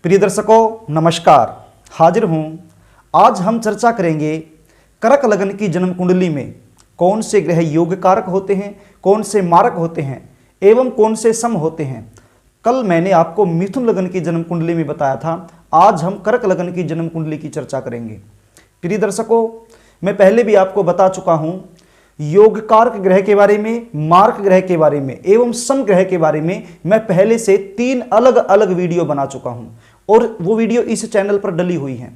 प्रिय दर्शकों नमस्कार, हाजिर हूँ। आज हम चर्चा करेंगे कर्क लग्न की जन्म कुंडली में कौन से ग्रह योग कारक होते हैं, कौन से मारक होते हैं एवं कौन से सम होते हैं। कल मैंने आपको मिथुन लग्न की जन्म कुंडली में बताया था, आज हम कर्क लग्न की जन्म कुंडली की चर्चा करेंगे। प्रिय दर्शकों, मैं पहले भी आपको बता चुका हूँ, योग कारक ग्रह के बारे में, मार्क ग्रह के बारे में एवं सम ग्रह के बारे में मैं पहले से 3 अलग अलग वीडियो बना चुका हूं और वो वीडियो इस चैनल पर डली हुई हैं।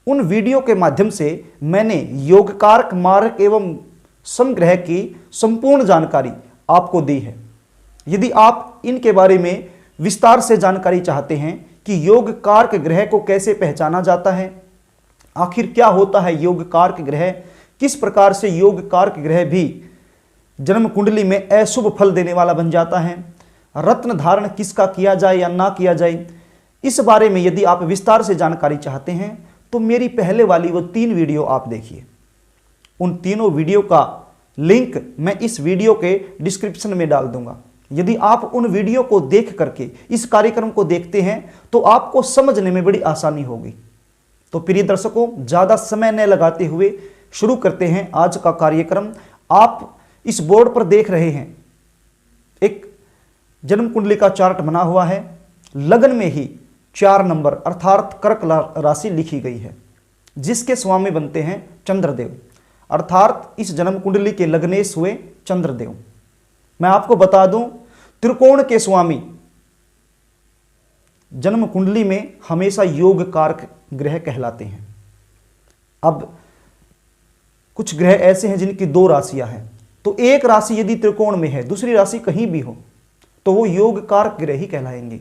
उन वीडियो के माध्यम से मैंने योग कारक, मार्क एवं सम ग्रह की संपूर्ण जानकारी आपको दी है। यदि आप इनके बारे में विस्तार से जानकारी चाहते हैं कि योग कारक ग्रह को कैसे पहचाना जाता है, आखिर क्या होता है योग कारक ग्रह, किस प्रकार से योग कारक ग्रह भी जन्म कुंडली में अशुभ फल देने वाला बन जाता है, रत्न धारण किसका किया जाए या ना किया जाए, इस बारे में यदि आप विस्तार से जानकारी चाहते हैं तो मेरी पहले वाली वो 3 वीडियो आप देखिए। उन तीनों वीडियो का लिंक मैं इस वीडियो के डिस्क्रिप्शन में डाल दूंगा। यदि आप उन वीडियो को देख करके इस कार्यक्रम को देखते हैं तो आपको समझने में बड़ी आसानी होगी। तो प्रिय दर्शकों, ज़्यादा समय न लगाते हुए शुरू करते हैं आज का कार्यक्रम। आप इस बोर्ड पर देख रहे हैं एक जन्म कुंडली का चार्ट बना हुआ है। लगन में ही 4 नंबर अर्थात कर्क राशि लिखी गई है, जिसके स्वामी बनते हैं चंद्रदेव, अर्थात इस जन्म कुंडली के लग्नेश हुए चंद्रदेव। मैं आपको बता दूं, त्रिकोण के स्वामी जन्म कुंडली में हमेशा योग कारक ग्रह कहलाते हैं। अब कुछ ग्रह ऐसे हैं जिनकी 2 राशियां हैं, तो एक राशि यदि त्रिकोण में है, दूसरी राशि कहीं भी हो, तो वो योग कारक ग्रह ही कहलाएंगे।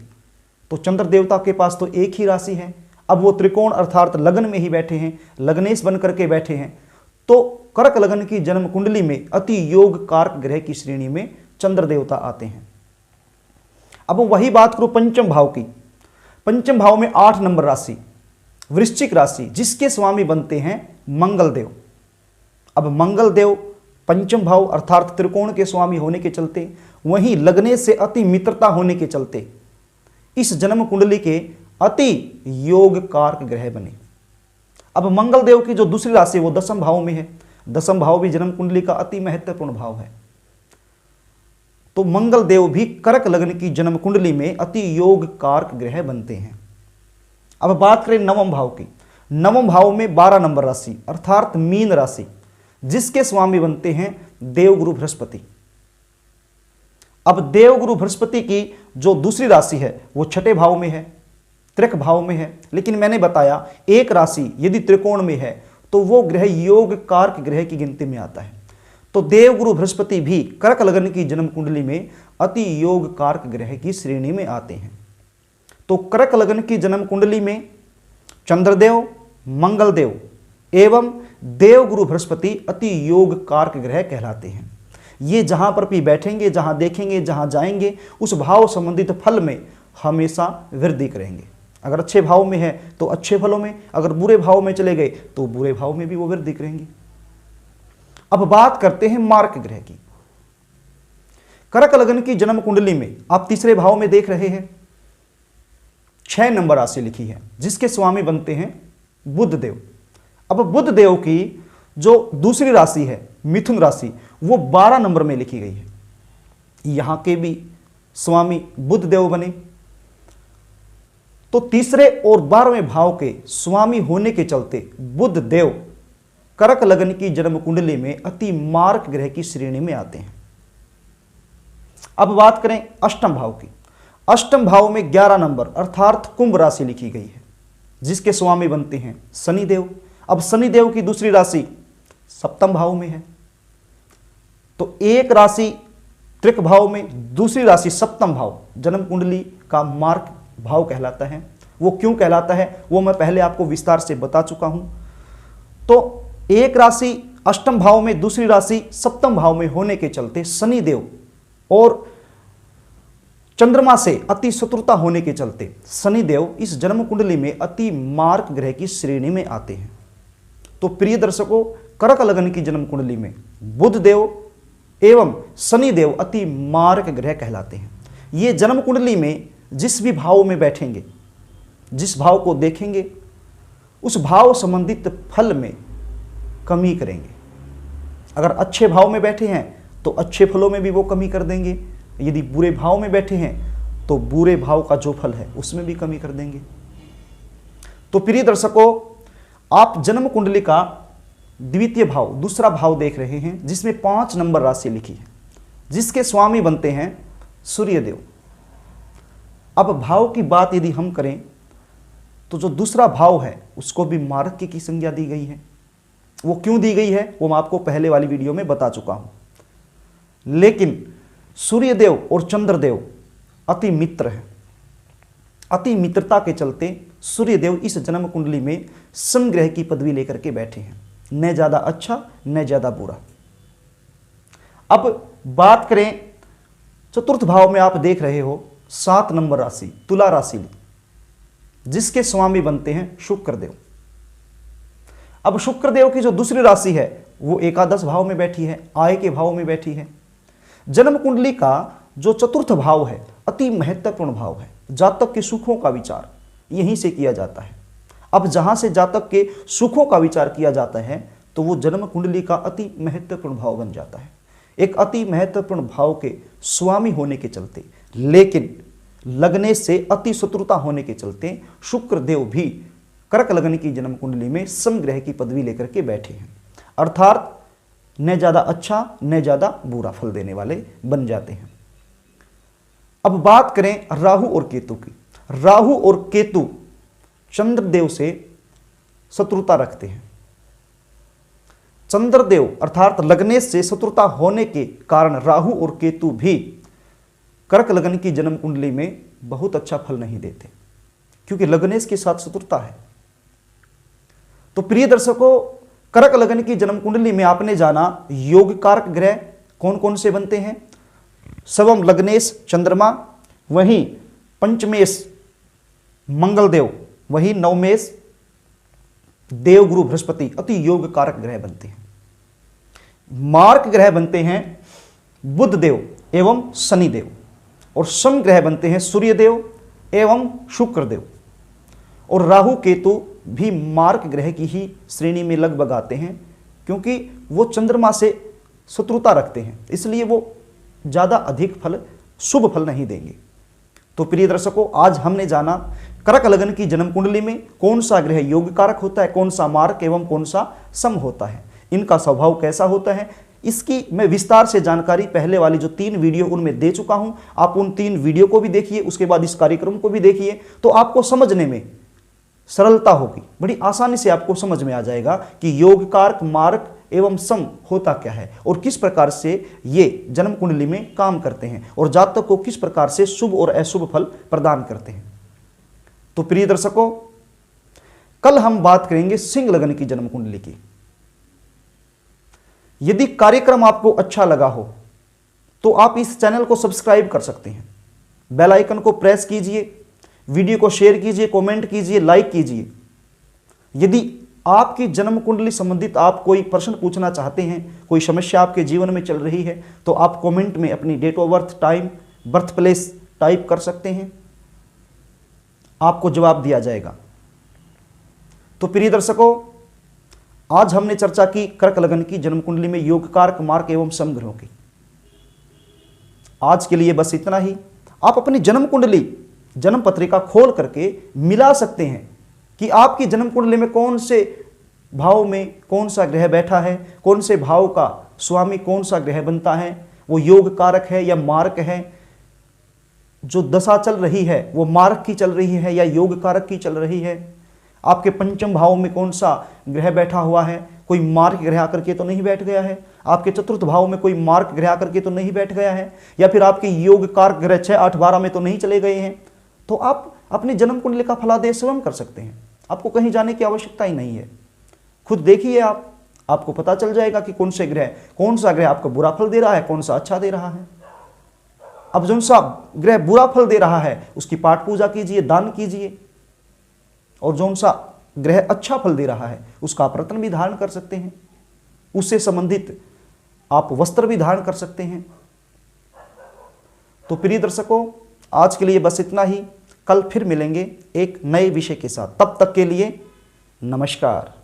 तो चंद्र देवता के पास तो एक ही राशि है, अब वो त्रिकोण अर्थात लगन में ही बैठे हैं, लग्नेश बन करके बैठे हैं, तो कर्क लगन की जन्म कुंडली में अति योग कारक ग्रह की श्रेणी में चंद्र देवता आते हैं। अब वही बात करूं पंचम भाव की। पंचम भाव में 8 नंबर राशि वृश्चिक राशि, जिसके स्वामी बनते हैं मंगल देव। अब मंगल देव पंचम भाव अर्थात त्रिकोण के स्वामी होने के चलते, वहीं लगने से अति मित्रता होने के चलते इस जन्म कुंडली के अति योग कारक ग्रह बने। अब मंगल देव की जो दूसरी राशि वो 10वें भाव में है। 10वां भाव भी जन्म कुंडली का अति महत्वपूर्ण भाव है। तो मंगल देव भी कर्क लग्न की जन्म कुंडली में अति योग कारक ग्रह बनते हैं। अब बात करें 9वें भाव की। 9वें भाव में 12 नंबर राशि अर्थात मीन राशि, जिसके स्वामी बनते हैं देवगुरु बृहस्पति। अब देवगुरु बृहस्पति की जो दूसरी राशि है वो 6ठे भाव में है, त्रिक भाव में है। लेकिन मैंने बताया एक राशि यदि त्रिकोण में है तो वो ग्रह योग कारक ग्रह की गिनती में आता है। तो देवगुरु बृहस्पति भी कर्क लग्न की जन्म कुंडली में अति योग कारक ग्रह की श्रेणी में आते हैं। तो कर्क लग्न की जन्म कुंडली में चंद्रदेव, मंगलदेव एवं देवगुरु बृहस्पति अति योग कारक ग्रह कहलाते हैं। ये जहां पर भी बैठेंगे, जहां देखेंगे, जहां जाएंगे, उस भाव संबंधित फल में हमेशा वृद्धि करेंगे। अगर अच्छे भाव में है तो अच्छे फलों में, अगर बुरे भाव में चले गए तो बुरे भाव में भी वो वृद्धि करेंगे। अब बात करते हैं मार्क ग्रह की। कर्क लग्न की जन्म कुंडली में आप तीसरे भाव में देख रहे हैं 6 नंबर राशि लिखी है, जिसके स्वामी बनते हैं बुध देव। अब बुध देव की जो दूसरी राशि है मिथुन राशि वो 12 नंबर में लिखी गई है। यहां के भी स्वामी बुध देव बने। तो तीसरे और 12वें भाव के स्वामी होने के चलते बुध देव कर्क लग्न की जन्म कुंडली में अति मार्क ग्रह की श्रेणी में आते हैं। अब बात करें अष्टम भाव की। अष्टम भाव में 11 नंबर अर्थात कुंभ राशि लिखी गई है, जिसके स्वामी बनते हैं शनिदेव। अब शनिदेव की दूसरी राशि 7वें भाव में है। तो एक राशि त्रिक भाव में, दूसरी राशि 7वें भाव जन्म कुंडली का मार्क भाव कहलाता है। वो क्यों कहलाता है वो मैं पहले आपको विस्तार से बता चुका हूं। तो एक राशि 8वें भाव में, दूसरी राशि 7वें भाव में होने के चलते शनिदेव और चंद्रमा से अति शत्रुता होने के चलते शनिदेव इस जन्म कुंडली में अति मार्क ग्रह की श्रेणी में आते हैं। तो प्रिय दर्शकों, कर्क लग्न की जन्म कुंडली में बुध देव एवं शनिदेव अति मार्क ग्रह कहलाते हैं। ये जन्म कुंडली में जिस भी भाव में बैठेंगे जिस भाव को देखेंगे उस भाव संबंधित फल में कमी करेंगे। अगर अच्छे भाव में बैठे हैं तो अच्छे फलों में भी वो कमी कर देंगे, यदि बुरे भाव में बैठे हैं तो बुरे भाव का जो फल है उसमें भी कमी कर देंगे। तो प्रिय दर्शकों, आप जन्म कुंडली का द्वितीय भाव, दूसरा भाव देख रहे हैं जिसमें 5 नंबर राशि लिखी है, जिसके स्वामी बनते हैं सूर्यदेव। अब भाव की बात यदि हम करें तो जो दूसरा भाव है उसको भी मार्क की संज्ञा दी गई है। वो क्यों दी गई है वो मैं आपको पहले वाली वीडियो में बता चुका हूं, लेकिन सूर्यदेव और चंद्रदेव अति मित्र हैं। अति मित्रता के चलते सूर्यदेव इस जन्म कुंडली में समग्रह की पदवी लेकर के बैठे हैं, न ज्यादा अच्छा न ज्यादा बुरा। अब बात करें चतुर्थ भाव में, आप देख रहे हो 7 नंबर राशि तुला राशि, जिसके स्वामी बनते हैं शुक्रदेव। अब शुक्रदेव की जो दूसरी राशि है वो एकादश भाव में बैठी है, आय के भाव में बैठी है। जन्म कुंडली का जो चतुर्थ भाव है अति महत्वपूर्ण भाव है। जातक के सुखों का विचार यहीं से किया जाता है। अब जहां से जातक के सुखों का विचार किया जाता है तो वो जन्म कुंडली का अति महत्वपूर्ण भाव बन जाता है। एक अति महत्वपूर्ण भाव के स्वामी होने के चलते, लेकिन लगने से अति शत्रुता होने के चलते शुक्रदेव भी कर्क लग्न की जन्म कुंडली में समग्रह की पदवी लेकर के बैठे हैं, अर्थात न ज्यादा अच्छा न ज्यादा बुरा फल देने वाले बन जाते हैं। अब बात करें राहु और केतु की। राहु और केतु चंद्रदेव से शत्रुता रखते हैं। चंद्रदेव अर्थात लगने से शत्रुता होने के कारण राहु और केतु भी कर्क लग्न की जन्म कुंडली में बहुत अच्छा फल नहीं देते, क्योंकि लगनेश के साथ शत्रुता है। तो प्रिय दर्शकों, कर्क लग्न की जन्म कुंडली में आपने जाना योग कारक ग्रह कौन कौन से बनते हैं। सवम लग्नेश चंद्रमा, वहीं पंचमेश मंगलदेव, वहीं नवमेश देवगुरु बृहस्पति अति योग कारक ग्रह बनते हैं। मार्क ग्रह बनते हैं बुध देव एवं शनिदेव, और सम ग्रह बनते हैं सूर्यदेव एवं शुक्रदेव। और राहु केतु भी मार्क ग्रह की ही श्रेणी में लगभग आते हैं, क्योंकि वो चंद्रमा से शत्रुता रखते हैं, इसलिए वो ज़्यादा अधिक फल, शुभ फल नहीं देंगे। तो प्रिय दर्शकों, आज हमने जाना कर्क लग्न की जन्म कुंडली में कौन सा ग्रह योग कारक होता है, कौन सा मार्क एवं कौन सा सम होता है, इनका स्वभाव कैसा होता है। इसकी मैं विस्तार से जानकारी पहले वाली जो 3 वीडियो उनमें दे चुका हूं। आप उन 3 वीडियो को भी देखिए, उसके बाद इस कार्यक्रम को भी देखिए, तो आपको समझने में सरलता होगी। बड़ी आसानी से आपको समझ में आ जाएगा कि योग कारक, मार्क एवं सम होता क्या है और किस प्रकार से ये जन्म कुंडली में काम करते हैं और जातक को किस प्रकार से शुभ और अशुभ फल प्रदान करते हैं। तो प्रिय दर्शकों, कल हम बात करेंगे सिंह लग्न की जन्म कुंडली की। यदि कार्यक्रम आपको अच्छा लगा हो तो आप इस चैनल को सब्सक्राइब कर सकते हैं, बेल आइकन को प्रेस कीजिए, वीडियो को शेयर कीजिए, कमेंट कीजिए, लाइक कीजिए। यदि आपकी जन्म कुंडली संबंधित आप कोई प्रश्न पूछना चाहते हैं, कोई समस्या आपके जीवन में चल रही है, तो आप कमेंट में अपनी date of birth, time, birth place type कर सकते हैं, आपको जवाब दिया जाएगा। तो प्रिय दर्शकों, आज हमने चर्चा की कर्क लग्न की जन्म कुंडली में योग कारक, मार्क एवं सम ग्रहों की। आज के लिए बस इतना ही। आप अपनी जन्म कुंडली, जन्म पत्रिका खोल करके मिला सकते हैं कि आपकी जन्म कुंडली में कौन से भाव में कौन सा ग्रह बैठा है, कौन से भाव का स्वामी कौन सा ग्रह बनता है, वो योग कारक है या मार्क है, जो दशा चल रही है वो मार्क की चल रही है या योग कारक की चल रही है, आपके पंचम भाव में कौन सा ग्रह बैठा हुआ है, कोई मार्क ग्रह आकर के तो नहीं बैठ गया है, आपके चतुर्थ भाव में कोई मार्क ग्रह आकर के तो नहीं बैठ गया है, या फिर आपके योग कारक ग्रह 6, 8, 12 में तो नहीं चले गए हैं, तो आप अपनी जन्म कुंडली का फलादेश स्वयं कर सकते हैं। आपको कहीं जाने की आवश्यकता ही नहीं है। खुद देखिए, आपको पता चल जाएगा कि कौन सा ग्रह आपको बुरा फल दे रहा है, कौन सा अच्छा दे रहा है। अब जो सा ग्रह बुरा फल दे रहा है उसकी पाठ पूजा कीजिए, दान कीजिए, और जो सा ग्रह अच्छा फल दे रहा है उसका आप रत्न भी धारण कर सकते हैं, उससे संबंधित आप वस्त्र भी धारण कर सकते हैं। तो प्रिय दर्शकों, आज के लिए बस इतना ही। कल फिर मिलेंगे एक नए विषय के साथ। तब तक के लिए नमस्कार।